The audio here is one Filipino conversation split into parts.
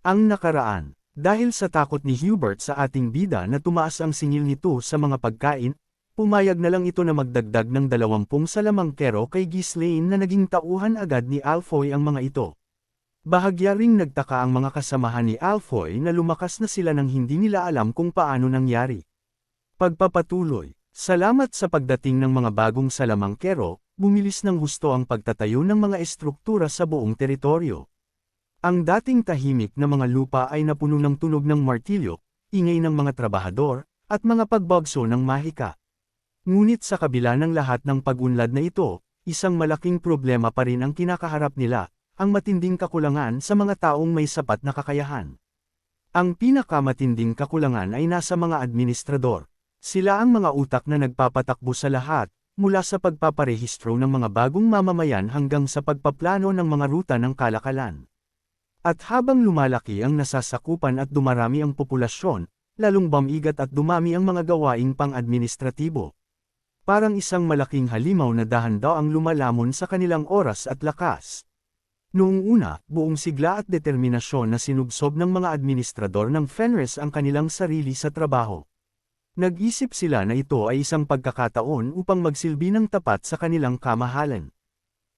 Ang nakaraan. Dahil sa takot ni Hubert sa ating bida na tumaas ang singil nito sa mga pagkain, pumayag na lang ito na magdagdag ng 20 salamangkero kay Ghislaine na naging tauhan agad ni Alfoy ang mga ito. Bahagya ring nagtaka ang mga kasamahan ni Alfoy na lumakas na sila nang hindi nila alam kung paano nangyari. Pagpapatuloy. Salamat sa pagdating ng mga bagong salamangkero, bumilis ng husto ang pagtatayo ng mga estruktura sa buong teritoryo. Ang dating tahimik na mga lupa ay napuno ng tunog ng martilyo, ingay ng mga trabahador, at mga pagbagso ng mahika. Ngunit sa kabila ng lahat ng pag-unlad na ito, isang malaking problema pa rin ang kinakaharap nila, ang matinding kakulangan sa mga taong may sapat na kakayahan. Ang pinakamatinding kakulangan ay nasa mga administrador. Sila ang mga utak na nagpapatakbo sa lahat, mula sa pagpaparehistro ng mga bagong mamamayan hanggang sa pagpaplano ng mga ruta ng kalakalan. At habang lumalaki ang nasasakupan at dumarami ang populasyon, lalong bumigat at dumami ang mga gawaing pang-administratibo. Parang isang malaking halimaw na dahan-daw ang lumalamon sa kanilang oras at lakas. Noong una, buong sigla at determinasyon na sinubsob ng mga administrador ng Fenris ang kanilang sarili sa trabaho. Nag-isip sila na ito ay isang pagkakataon upang magsilbi ng tapat sa kanilang kamahalan.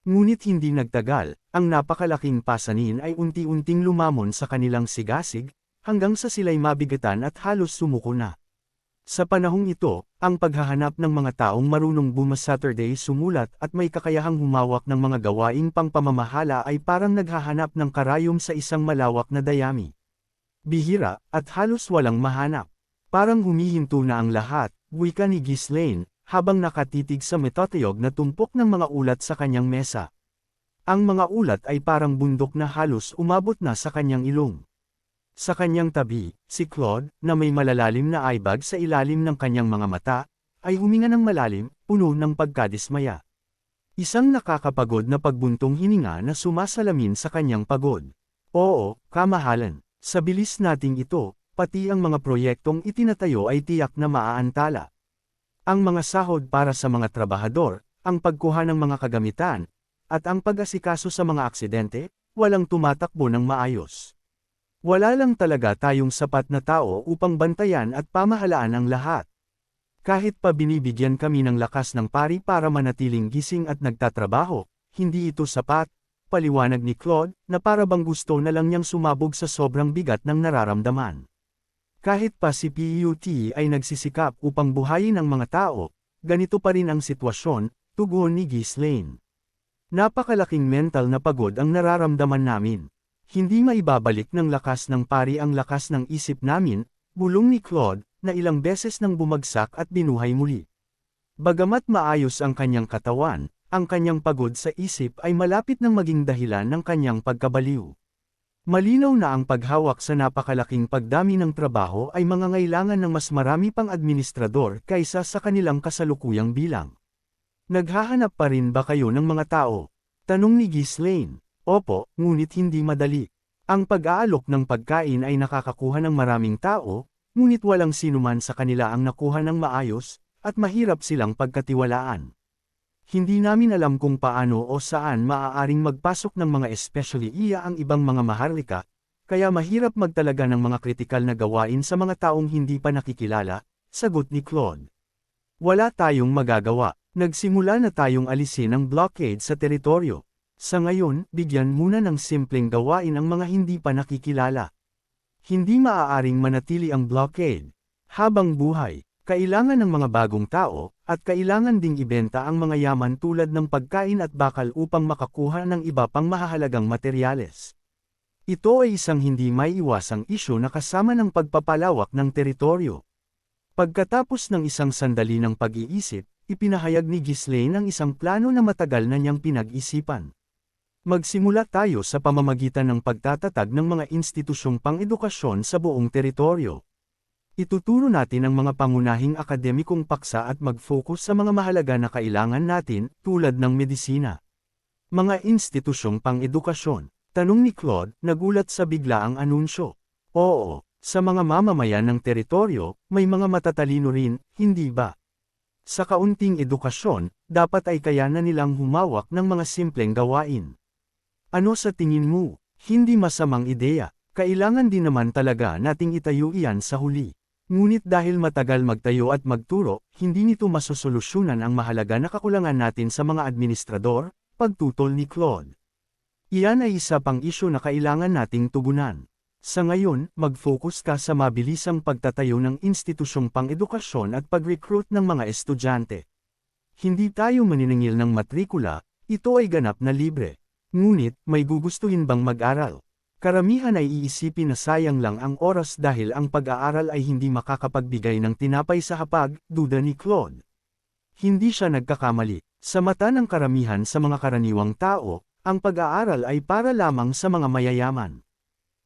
Ngunit hindi nagtagal, ang napakalaking pasanin ay unti-unting lumamon sa kanilang sigasig, hanggang sa sila'y mabigatan at halos sumuko na. Sa panahong ito, ang paghahanap ng mga taong marunong Saturday sumulat at may kakayahang humawak ng mga gawaing pangpamamahala ay parang naghahanap ng karayom sa isang malawak na dayami. Bihira, at halos walang mahanap. Parang humihinto na ang lahat, wika ni Ghislaine, habang nakatitig sa metoteyog na tumpok ng mga ulat sa kanyang mesa. Ang mga ulat ay parang bundok na halos umabot na sa kanyang ilong. Sa kanyang tabi, si Claude, na may malalalim na eyebag sa ilalim ng kanyang mga mata, ay huminga ng malalim, puno ng pagkadismaya. Isang nakakapagod na pagbuntong hininga na sumasalamin sa kanyang pagod. Oo, kamahalan. Sa bilis nating ito, pati ang mga proyektong itinatayo ay tiyak na maaantala. Ang mga sahod para sa mga trabahador, ang pagkuha ng mga kagamitan, at ang pag-asikaso sa mga aksidente, walang tumatakbo ng maayos. Wala lang talaga tayong sapat na tao upang bantayan at pamahalaan ang lahat. Kahit pa binibigyan kami ng lakas ng pari para manatiling gising at nagtatrabaho, hindi ito sapat, paliwanag ni Claude, na para bang gusto na lang niyang sumabog sa sobrang bigat ng nararamdaman. Kahit pa si PUT ay nagsisikap upang buhayin ang mga tao, ganito pa rin ang sitwasyon, tugon ni Ghislaine. Napakalaking mental na pagod ang nararamdaman namin. Hindi maibabalik ng lakas ng pari ang lakas ng isip namin, bulong ni Claude, na ilang beses nang bumagsak at binuhay muli. Bagamat maayos ang kanyang katawan, ang kanyang pagod sa isip ay malapit nang maging dahilan ng kanyang pagkabaliw. Malinaw na ang paghawak sa napakalaking pagdami ng trabaho ay mangangailangan ng mas marami pang administrador kaysa sa kanilang kasalukuyang bilang. Naghahanap pa rin ba kayo ng mga tao? Tanong ni Ghislaine. Opo, ngunit hindi madali. Ang pag-aalok ng pagkain ay nakakakuha ng maraming tao, ngunit walang sinuman sa kanila ang nakuha ng maayos, at mahirap silang pagkatiwalaan. Hindi namin alam kung paano o saan maaaring magpasok ng mga especially iya ang ibang mga maharlika, kaya mahirap magtalaga ng mga kritikal na gawain sa mga taong hindi pa nakikilala, sagot ni Claude. Wala tayong magagawa, nagsimula na tayong alisin ang blockade sa teritoryo. Sa ngayon, bigyan muna ng simpleng gawain ang mga hindi pa nakikilala. Hindi maaaring manatili ang blockade. Habang buhay, kailangan ng mga bagong tao, at kailangan ding ibenta ang mga yaman tulad ng pagkain at bakal upang makakuha ng iba pang mahahalagang materyales. Ito ay isang hindi maiiwasang isyu na kasama ng pagpapalawak ng teritoryo. Pagkatapos ng isang sandali ng pag-iisip, ipinahayag ni Ghislaine ang isang plano na matagal na niyang pinag-isipan. Magsimula tayo sa pamamagitan ng pagtatatag ng mga institusyong pang-edukasyon sa buong teritoryo. Ituturo natin ang mga pangunahing akademikong paksa at mag-focus sa mga mahalaga na kailangan natin, tulad ng medisina. Mga institusyong pang-edukasyon. Tanong ni Claude, nagulat sa biglaang anunsyo. Oo, sa mga mamamayan ng teritoryo, may mga matatalino rin, hindi ba? Sa kaunting edukasyon, dapat ay kaya na nilang humawak ng mga simpleng gawain. Ano sa tingin mo? Hindi masamang ideya. Kailangan din naman talaga nating itayo iyan sa huli. Ngunit dahil matagal magtayo at magturo, hindi nito masosolusyonan ang mahalaga na kakulangan natin sa mga administrador, pagtutol ni Claude. Iyan ay isa pang isyu na kailangan nating tugunan. Sa ngayon, mag-focus ka sa mabilisang pagtatayo ng institusyong pang-edukasyon at pag-recruit ng mga estudyante. Hindi tayo maniningil ng matrikula, ito ay ganap na libre. Ngunit, may gugustuhin bang mag-aral? Karamihan ay iisipin na sayang lang ang oras dahil ang pag-aaral ay hindi makakapagbigay ng tinapay sa hapag, duda ni Claude. Hindi siya nagkakamali. Sa mata ng karamihan sa mga karaniwang tao, ang pag-aaral ay para lamang sa mga mayayaman.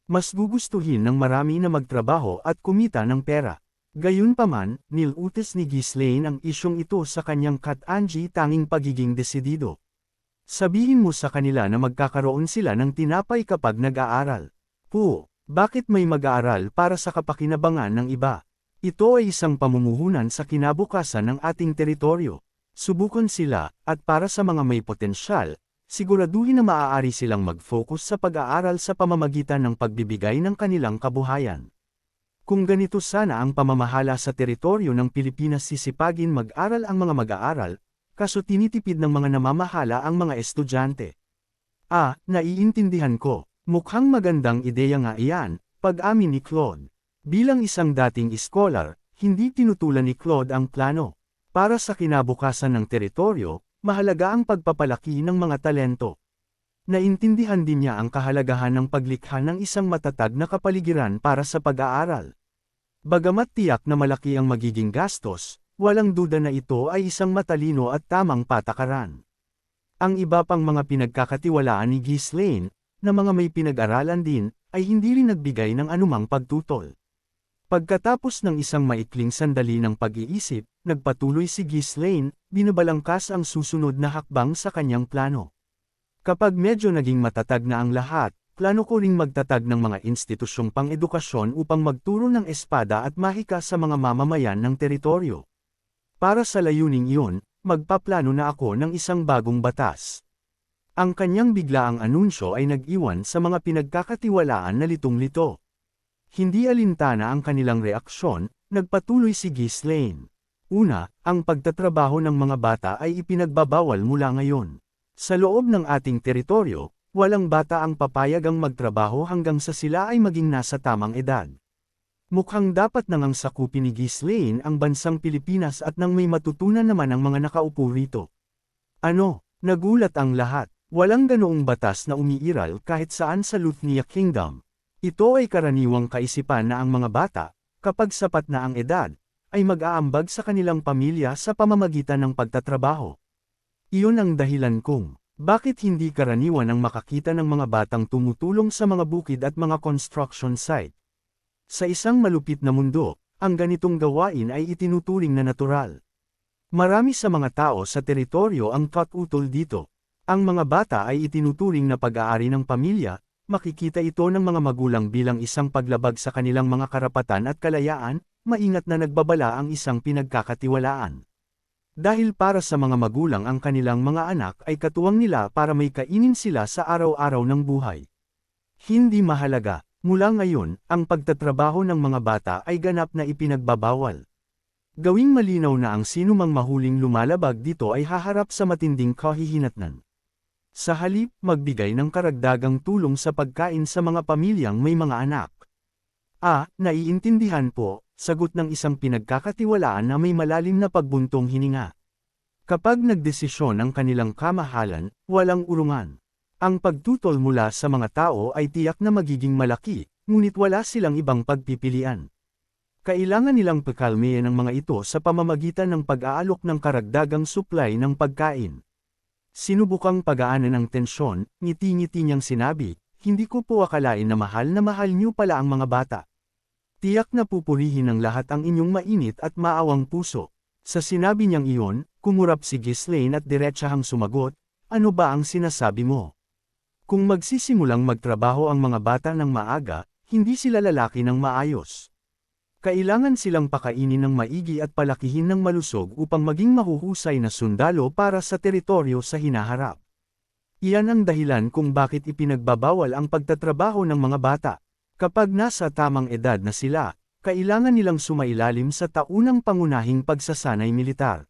Mas gugustuhin ng marami na magtrabaho at kumita ng pera. Gayunpaman, nilutis ni Ghislaine ang isyong ito sa kanyang Kat-Angie tanging pagiging desidido. Sabihin mo sa kanila na magkakaroon sila ng tinapay kapag nag-aaral. Bakit may mag-aaral para sa kapakinabangan ng iba? Ito ay isang pamumuhunan sa kinabukasan ng ating teritoryo. Subukan sila, at para sa mga may potensyal, siguraduhin na maaari silang mag-focus sa pag-aaral sa pamamagitan ng pagbibigay ng kanilang kabuhayan. Kung ganito sana ang pamamahala sa teritoryo ng Pilipinas, sisipagin mag-aral ang mga mag-aaral, kaso tinitipid ng mga namamahala ang mga estudyante. Naiintindihan ko. Mukhang magandang ideya nga iyan, pag-amin ni Claude. Bilang isang dating scholar, hindi tinutulan ni Claude ang plano. Para sa kinabukasan ng teritoryo, mahalaga ang pagpapalaki ng mga talento. Naintindihan din niya ang kahalagahan ng paglikha ng isang matatag na kapaligiran para sa pag-aaral. Bagamat tiyak na malaki ang magiging gastos, walang duda na ito ay isang matalino at tamang patakaran. Ang iba pang mga pinagkakatiwalaan ni Ghislaine, na mga may pinag-aralan din, ay hindi rin nagbigay ng anumang pagtutol. Pagkatapos ng isang maikling sandali ng pag-iisip, nagpatuloy si Ghislaine, binabalangkas ang susunod na hakbang sa kanyang plano. Kapag medyo naging matatag na ang lahat, plano ko ring magtatag ng mga institusyong pang-edukasyon upang magturo ng espada at mahika sa mga mamamayan ng teritoryo. Para sa layuning iyon, magpaplano na ako ng isang bagong batas. Ang kanyang biglaang anunsyo ay nag-iwan sa mga pinagkakatiwalaan na litong-lito. Hindi alintana ang kanilang reaksyon, nagpatuloy si Ghislaine. Una, ang pagtatrabaho ng mga bata ay ipinagbabawal mula ngayon. Sa loob ng ating teritoryo, walang bata ang papayagang magtrabaho hanggang sa sila ay maging nasa tamang edad. Mukhang dapat nang sakupin ni Ghislaine ang bansang Pilipinas at nang may matutunan naman ang mga nakaupo rito. Nagulat ang lahat. Walang ganoong batas na umiiral kahit saan sa Luthnia Kingdom. Ito ay karaniwang kaisipan na ang mga bata, kapag sapat na ang edad, ay mag-aambag sa kanilang pamilya sa pamamagitan ng pagtatrabaho. Iyon ang dahilan kung bakit hindi karaniwan ang makakita ng mga batang tumutulong sa mga bukid at mga construction site. Sa isang malupit na mundo, ang ganitong gawain ay itinuturing na natural. Marami sa mga tao sa teritoryo ang utol dito. Ang mga bata ay itinuturing na pag-aari ng pamilya, makikita ito ng mga magulang bilang isang paglabag sa kanilang mga karapatan at kalayaan, maingat na nagbabala ang isang pinagkakatiwalaan. Dahil para sa mga magulang ang kanilang mga anak ay katuwang nila para may kainin sila sa araw-araw ng buhay. Hindi mahalaga. Mula ngayon, ang pagtatrabaho ng mga bata ay ganap na ipinagbabawal. Gawing malinaw na ang sinumang mahuling lumalabag dito ay haharap sa matinding kahihinatnan. Sa halip, magbigay ng karagdagang tulong sa pagkain sa mga pamilyang may mga anak. Naiintindihan po, sagot ng isang pinagkakatiwalaan na may malalim na pagbuntong hininga. Kapag nagdesisyon ang kanilang kamahalan, walang urungan. Ang pagtutol mula sa mga tao ay tiyak na magiging malaki, ngunit wala silang ibang pagpipilian. Kailangan nilang pakalmayan ang mga ito sa pamamagitan ng pag-aalok ng karagdagang supply ng pagkain. Sinubukang pagaanan ang tensyon, ngiti-ngiti niyang sinabi, hindi ko po akalain na mahal niyo pala ang mga bata. Tiyak na pupurihin ng lahat ang inyong mainit at maawang puso. Sa sinabi niyang iyon, kumurap si Ghislaine at diretsahang sumagot, ano ba ang sinasabi mo? Kung magsisimulang magtrabaho ang mga bata ng maaga, hindi sila lalaki ng maayos. Kailangan silang pakainin ng maigi at palakihin ng malusog upang maging mahuhusay na sundalo para sa teritoryo sa hinaharap. Iyan ang dahilan kung bakit ipinagbabawal ang pagtatrabaho ng mga bata. Kapag nasa tamang edad na sila, kailangan nilang sumailalim sa taunang pangunahing pagsasanay militar.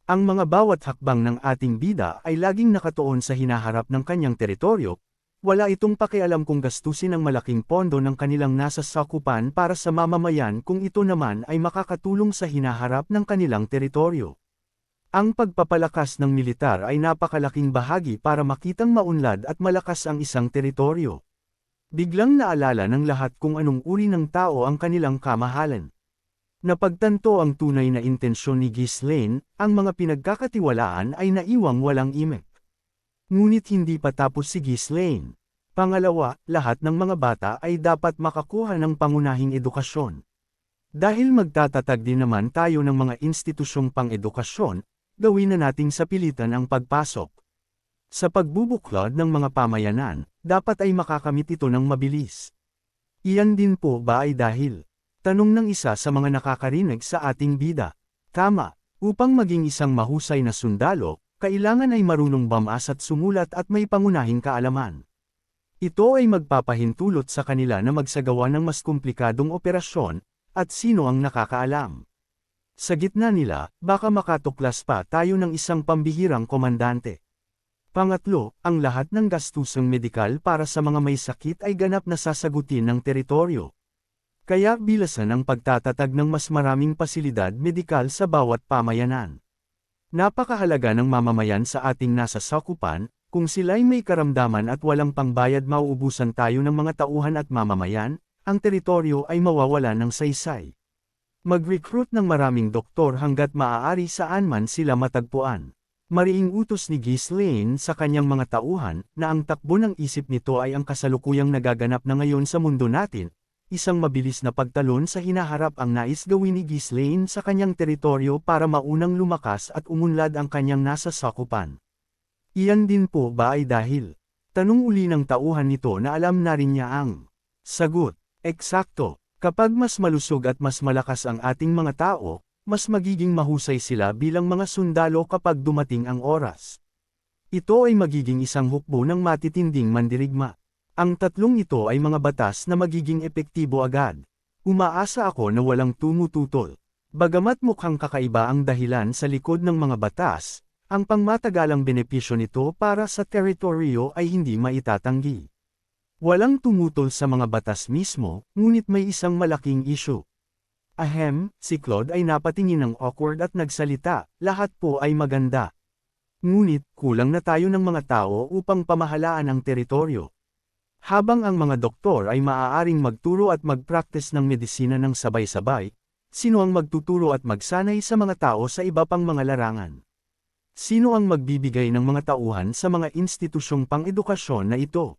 Ang mga bawat hakbang ng ating bida ay laging nakatuon sa hinaharap ng kanyang teritoryo, wala itong pakialam kung gastusin ang malaking pondo ng kanilang nasa sakupan para sa mamamayan kung ito naman ay makakatulong sa hinaharap ng kanilang teritoryo. Ang pagpapalakas ng militar ay napakalaking bahagi para makitang maunlad at malakas ang isang teritoryo. Biglang naalala ng lahat kung anong uri ng tao ang kanilang kamahalan. Napagtanto ang tunay na intensyon ni Ghislaine, ang mga pinagkakatiwalaan ay naiwang walang imik. Ngunit hindi pa tapos si Ghislaine. Pangalawa, lahat ng mga bata ay dapat makakuha ng pangunahing edukasyon. Dahil magtatatag din naman tayo ng mga institusyong pang-edukasyon, gawin na nating sapilitan ang pagpasok. Sa pagbubuklod ng mga pamayanan, dapat ay makakamit ito ng mabilis. Iyan din po ba ay dahil? Tanong ng isa sa mga nakakarinig sa ating bida. Tama, upang maging isang mahusay na sundalo, kailangan ay marunong bamas at sumulat at may pangunahing kaalaman. Ito ay magpapahintulot sa kanila na magsagawa ng mas komplikadong operasyon, at sino ang nakakaalam. Sa gitna nila, baka makatuklas pa tayo ng isang pambihirang komandante. Pangatlo, ang lahat ng gastusang medikal para sa mga may sakit ay ganap na sasagutin ng teritoryo. Kaya bilasan ang pagtatatag ng mas maraming pasilidad medikal sa bawat pamayanan. Napakahalaga ng mamamayan sa ating nasa sakupan, kung sila'y may karamdaman at walang pangbayad mauubusan tayo ng mga tauhan at mamamayan, ang teritoryo ay mawawala ng saysay. Mag-recruit ng maraming doktor hanggat maaari saan man sila matagpuan. Mariing utos ni Ghislaine sa kanyang mga tauhan na ang takbo ng isip nito ay ang kasalukuyang nagaganap na ngayon sa mundo natin. Isang mabilis na pagtalon sa hinaharap ang nais gawin ni Ghislaine sa kanyang teritoryo para maunang lumakas at umunlad ang kanyang nasa sakupan. Iyan din po ba ay dahil? Tanong uli ng tauhan nito na alam na rin niya ang sagot. Eksakto, kapag mas malusog at mas malakas ang ating mga tao, mas magiging mahusay sila bilang mga sundalo kapag dumating ang oras. Ito ay magiging isang hukbo ng matitinding mandirigma. Ang tatlong ito ay mga batas na magiging epektibo agad. Umaasa ako na walang tumututol. Bagamat mukhang kakaiba ang dahilan sa likod ng mga batas, ang pangmatagalang benepisyo nito para sa teritoryo ay hindi maitatanggi. Walang tumutol sa mga batas mismo, ngunit may isang malaking issue. Ahem, si Claude ay napatingin ng awkward at nagsalita, lahat po ay maganda. Ngunit, kulang na tayo ng mga tao upang pamahalaan ang teritoryo. Habang ang mga doktor ay maaaring magturo at mag-practice ng medisina ng sabay-sabay, sino ang magtuturo at magsanay sa mga tao sa iba pang mga larangan? Sino ang magbibigay ng mga tauhan sa mga institusyong pang-edukasyon na ito?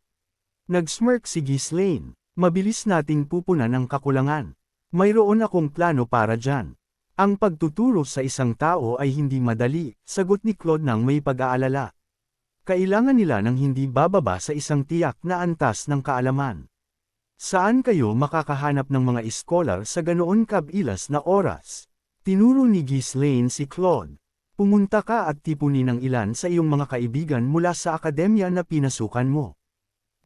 Nag-smirk si Ghislaine. Mabilis nating pupunan ang kakulangan. Mayroon akong plano para dyan. Ang pagtuturo sa isang tao ay hindi madali, sagot ni Claude nang may pag-aalala. Kailangan nila ng hindi bababa sa isang tiyak na antas ng kaalaman. Saan kayo makakahanap ng mga iskolar sa ganoon kabilas na oras? Tinuro ni Ghislaine si Claude. Pumunta ka at tipunin ng ilan sa iyong mga kaibigan mula sa akademya na pinasukan mo.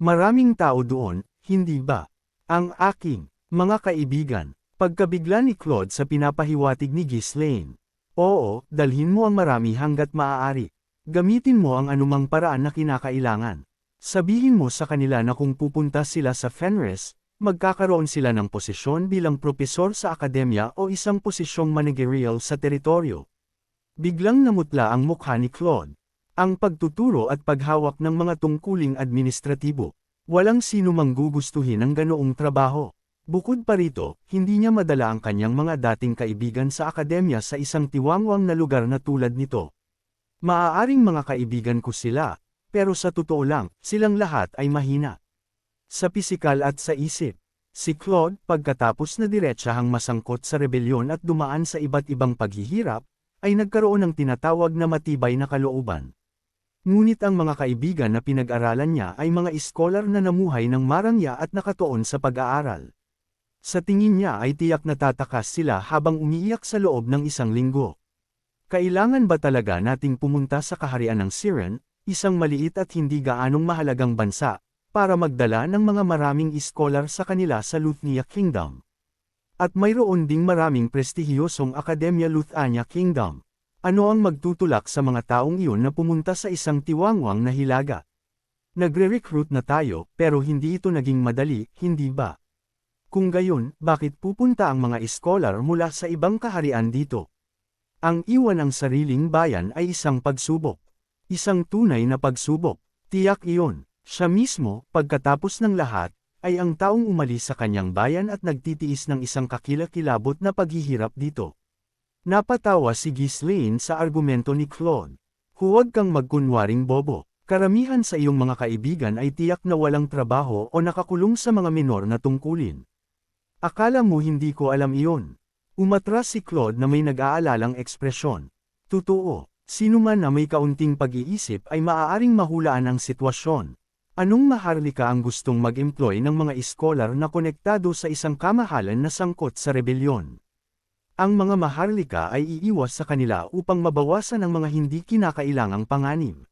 Maraming tao doon, hindi ba? Ang aking mga kaibigan. Pagkabigla ni Claude sa pinapahiwatig ni Ghislaine. Oo, dalhin mo ang marami hanggat maaari. Gamitin mo ang anumang paraan na kinakailangan. Sabihin mo sa kanila na kung pupunta sila sa Fenris, magkakaroon sila ng posisyon bilang propesor sa akademya o isang posisyong managerial sa teritoryo. Biglang namutla ang mukha ni Claude. Ang pagtuturo at paghawak ng mga tungkuling administratibo. Walang sino mang gugustuhin ang ganoong trabaho. Bukod pa rito, hindi niya madala ang kanyang mga dating kaibigan sa akademya sa isang tiwangwang na lugar na tulad nito. Maaaring mga kaibigan ko sila, pero sa totoo lang, silang lahat ay mahina. Sa pisikal at sa isip. Si Claude, pagkatapos na diretsahang masangkot sa rebelyon at dumaan sa iba't ibang paghihirap, ay nagkaroon ng tinatawag na matibay na kalooban. Ngunit ang mga kaibigan na pinag-aralan niya ay mga iskolar na namuhay ng marangya at nakatuon sa pag-aaral. Sa tingin niya ay tiyak na tatakas sila habang umiiyak sa loob ng isang linggo. Kailangan ba talaga nating pumunta sa kaharian ng Siren, isang maliit at hindi gaanong mahalagang bansa, para magdala ng mga maraming iskolar sa kanila sa Luthnia Kingdom. At mayroon ding maraming prestihiyosong Akademya Luthania Kingdom. Ano ang magtutulak sa mga taong iyon na pumunta sa isang tiwangwang na hilaga? Nagre-recruit na tayo, pero hindi ito naging madali, hindi ba? Kung gayon, bakit pupunta ang mga iskolar mula sa ibang kaharian dito? Ang iwan ng sariling bayan ay isang pagsubok. Isang tunay na pagsubok. Tiyak iyon. Siya mismo, pagkatapos ng lahat, ay ang taong umalis sa kanyang bayan at nagtitiis ng isang kakilakilabot na paghihirap dito. Napatawa si Ghislaine sa argumento ni Claude. Huwag kang magkunwaring bobo. Karamihan sa iyong mga kaibigan ay tiyak na walang trabaho o nakakulong sa mga minor na tungkulin. Akala mo hindi ko alam iyon. Umatras si Claude na may nag-aalalang ekspresyon. Totoo, sino man na may kaunting pag-iisip ay maaaring mahulaan ang sitwasyon. Anong maharlika ang gustong mag-employ ng mga iskolar na konektado sa isang kamahalan na sangkot sa rebelyon? Ang mga maharlika ay iiwas sa kanila upang mabawasan ang mga hindi kinakailangang panganib.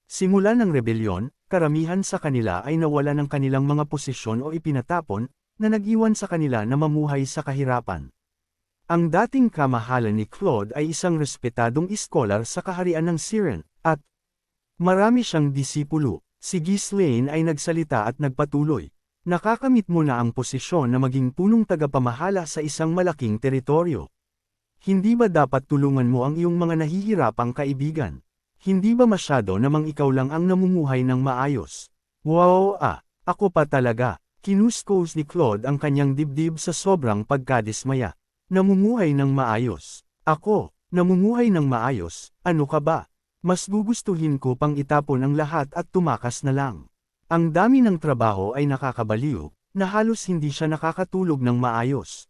Simula ng rebelyon, karamihan sa kanila ay nawala ng kanilang mga posisyon o ipinatapon, na nag-iwan sa kanila na mamuhay sa kahirapan. Ang dating kamahalan ni Claude ay isang respetadong iskolar sa kaharian ng Siren, at marami siyang disipulo. Si Ghislaine ay nagsalita at nagpatuloy. Nakakamit mo na ang posisyon na maging punong tagapamahala sa isang malaking teritoryo. Hindi ba dapat tulungan mo ang iyong mga nahihirapang kaibigan? Hindi ba masyado namang ikaw lang ang namumuhay ng maayos? Wow, ako pa talaga. Kinuskos ni Claude ang kanyang dibdib sa sobrang pagkadismaya. Namumuhay ng maayos. Ako, namumuhay ng maayos, ano ka ba? Mas gugustuhin ko pang itapon ang lahat at tumakas na lang. Ang dami ng trabaho ay nakakabaliw, na halos hindi siya nakakatulog ng maayos.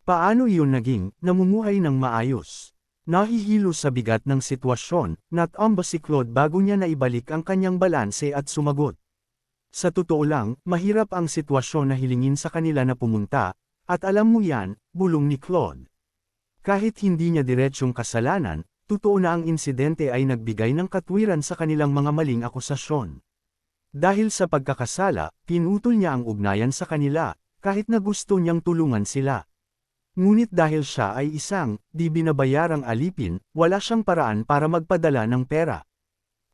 Paano iyon naging, namumuhay ng maayos? Nahihilo sa bigat ng sitwasyon, natomba si Claude bago niya naibalik ang kanyang balanse at sumagot. Sa totoo lang, mahirap ang sitwasyon na hilingin sa kanila na pumunta, at alam mo yan, bulong ni Claude. Kahit hindi niya diretsyong kasalanan, totoo na ang insidente ay nagbigay ng katwiran sa kanilang mga maling akusasyon. Dahil sa pagkakasala, pinutol niya ang ugnayan sa kanila, kahit na gusto niyang tulungan sila. Ngunit dahil siya ay isang, di binabayarang alipin, wala siyang paraan para magpadala ng pera.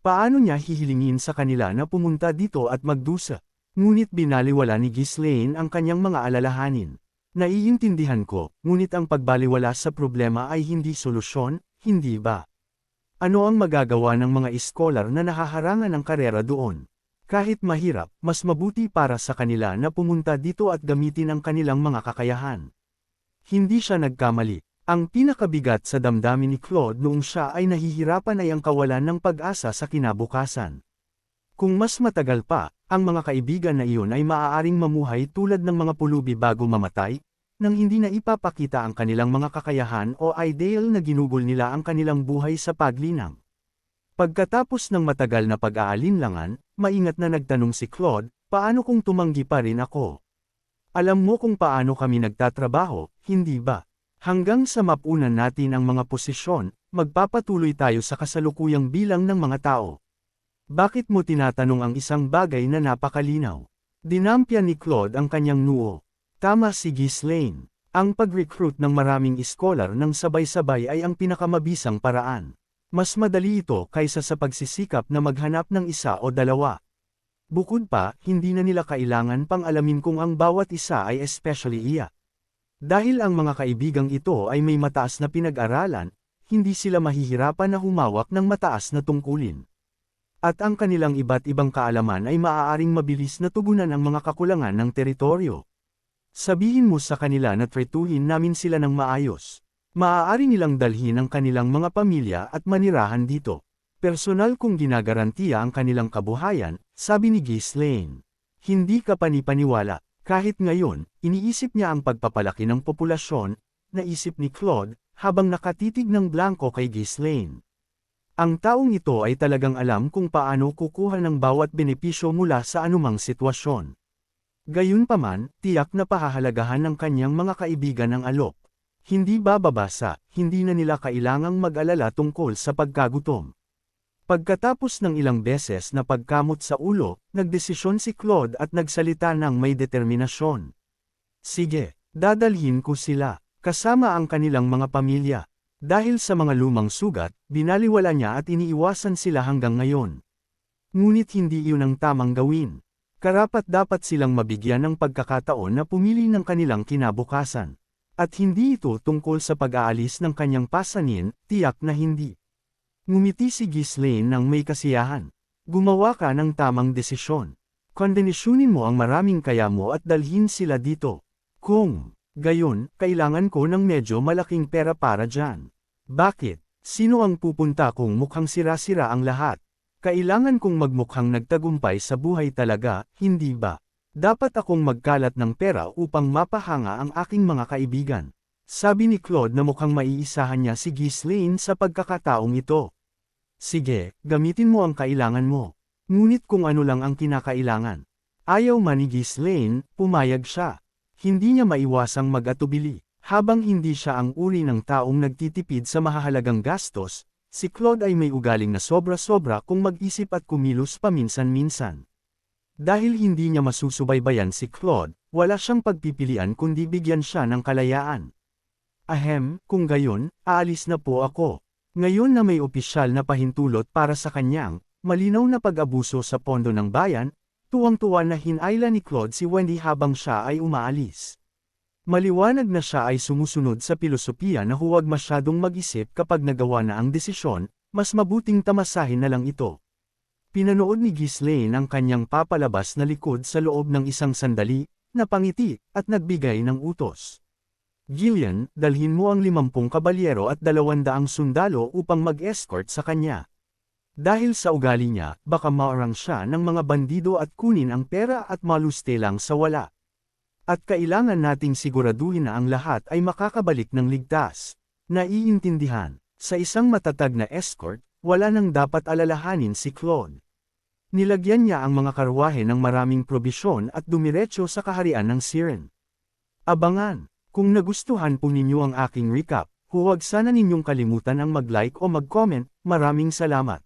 Paano niya hihilingin sa kanila na pumunta dito at magdusa? Ngunit binaliwala ni Ghislaine ang kanyang mga alalahanin. Naiintindihan ko, ngunit ang pagbaliwala sa problema ay hindi solusyon, hindi ba? Ano ang magagawa ng mga iskolar na nahaharangan ng karera doon? Kahit mahirap, mas mabuti para sa kanila na pumunta dito at gamitin ang kanilang mga kakayahan. Hindi siya nagkamali. Ang pinakabigat sa damdamin ni Claude noong siya ay nahihirapan ay ang kawalan ng pag-asa sa kinabukasan. Kung mas matagal pa, ang mga kaibigan na iyon ay maaaring mamuhay tulad ng mga pulubi bago mamatay, nang hindi na ipapakita ang kanilang mga kakayahan o ideal na ginugol nila ang kanilang buhay sa paglinang. Pagkatapos ng matagal na pag-aalinlangan, maingat na nagtanong si Claude, paano kung tumanggi pa rin ako? Alam mo kung paano kami nagtatrabaho, hindi ba? Hanggang sa mapunan natin ang mga posisyon, magpapatuloy tayo sa kasalukuyang bilang ng mga tao. Bakit mo tinatanong ang isang bagay na napakalinaw? Dinampya ni Claude ang kanyang noo. Tama si Ghislaine. Ang pag-recruit ng maraming iskolar ng sabay-sabay ay ang pinakamabisang paraan. Mas madali ito kaysa sa pagsisikap na maghanap ng isa o dalawa. Bukod pa, hindi na nila kailangan pang alamin kung ang bawat isa ay especially iya. Dahil ang mga kaibigang ito ay may mataas na pinag-aralan, hindi sila mahihirapan na humawak ng mataas na tungkulin. At ang kanilang iba't ibang kaalaman ay maaaring mabilis na tugunan ang mga kakulangan ng teritoryo. Sabihin mo sa kanila na tretuhin namin sila ng maayos. Maaari nilang dalhin ang kanilang mga pamilya at manirahan dito. Personal kong ginagarantiya ang kanilang kabuhayan, sabi ni Ghislaine. Hindi ka panipaniwala. Kahit ngayon, iniisip niya ang pagpapalaki ng populasyon, naisip ni Claude, habang nakatitig ng blanko kay Ghislaine. Ang taong ito ay talagang alam kung paano kukuha ng bawat benepisyo mula sa anumang sitwasyon. Gayunpaman, tiyak na pahahalagahan ng kanyang mga kaibigan ang alok. Hindi bababasa, hindi na nila kailangang mag-alala tungkol sa pagkagutom. Pagkatapos ng ilang beses na pagkamot sa ulo, nagdesisyon si Claude at nagsalita ng may determinasyon. Sige, dadalhin ko sila, kasama ang kanilang mga pamilya. Dahil sa mga lumang sugat, binaliwala niya at iniiwasan sila hanggang ngayon. Ngunit hindi iyon ang tamang gawin. Karapat-dapat silang mabigyan ng pagkakataon na pumili ng kanilang kinabukasan. At hindi ito tungkol sa pag-aalis ng kanyang pasanin, tiyak na hindi. Ngumiti si Ghislaine ng may kasiyahan. Gumawa ka ng tamang desisyon. Kondisyunin mo ang maraming kaya mo at dalhin sila dito. Kung gayon, kailangan ko ng medyo malaking pera para dyan. Bakit? Sino ang pupunta kung mukhang sira-sira ang lahat? Kailangan kong magmukhang nagtagumpay sa buhay talaga, hindi ba? Dapat akong magkalat ng pera upang mapahanga ang aking mga kaibigan. Sabi ni Claude na mukhang maiisahan niya si Ghislaine sa pagkakataong ito. Sige, gamitin mo ang kailangan mo. Ngunit kung ano lang ang kinakailangan. Ayaw man ni Ghislaine, pumayag siya. Hindi niya maiwasang mag-atubili. Habang hindi siya ang uri ng taong nagtitipid sa mahahalagang gastos, si Claude ay may ugaling na sobra-sobra kung mag-isip at kumilos paminsan-minsan. Dahil hindi niya masusubaybayan si Claude, wala siyang pagpipilian kundi bigyan siya ng kalayaan. Ahem, kung gayon, aalis na po ako. Ngayon na may opisyal na pahintulot para sa kanyang, malinaw na pag-abuso sa pondo ng bayan, tuwang-tuwa na hinayla ni Claude si Wendy habang siya ay umaalis. Maliwanag na siya ay sumusunod sa pilosopiya na huwag masyadong mag-isip kapag nagawa na ang desisyon, mas mabuting tamasahin na lang ito. Pinanood ni Ghislaine ang kanyang papalabas na likod sa loob ng isang sandali, napangiti, at nagbigay ng utos. Gillian, dalhin mo ang 50 kabalyero at 200 sundalo upang mag-escort sa kanya. Dahil sa ugali niya, baka maarang siya ng mga bandido at kunin ang pera at maluste lang sa wala. At kailangan nating siguraduhin na ang lahat ay makakabalik ng ligtas. Naiintindihan, sa isang matatag na escort, wala nang dapat alalahanin si Claude. Nilagyan niya ang mga karwahe ng maraming probisyon at dumiretso sa kaharian ng Siren. Abangan! Kung nagustuhan po ninyo ang aking recap, huwag sana ninyong kalimutan ang mag-like o mag-comment. Maraming salamat.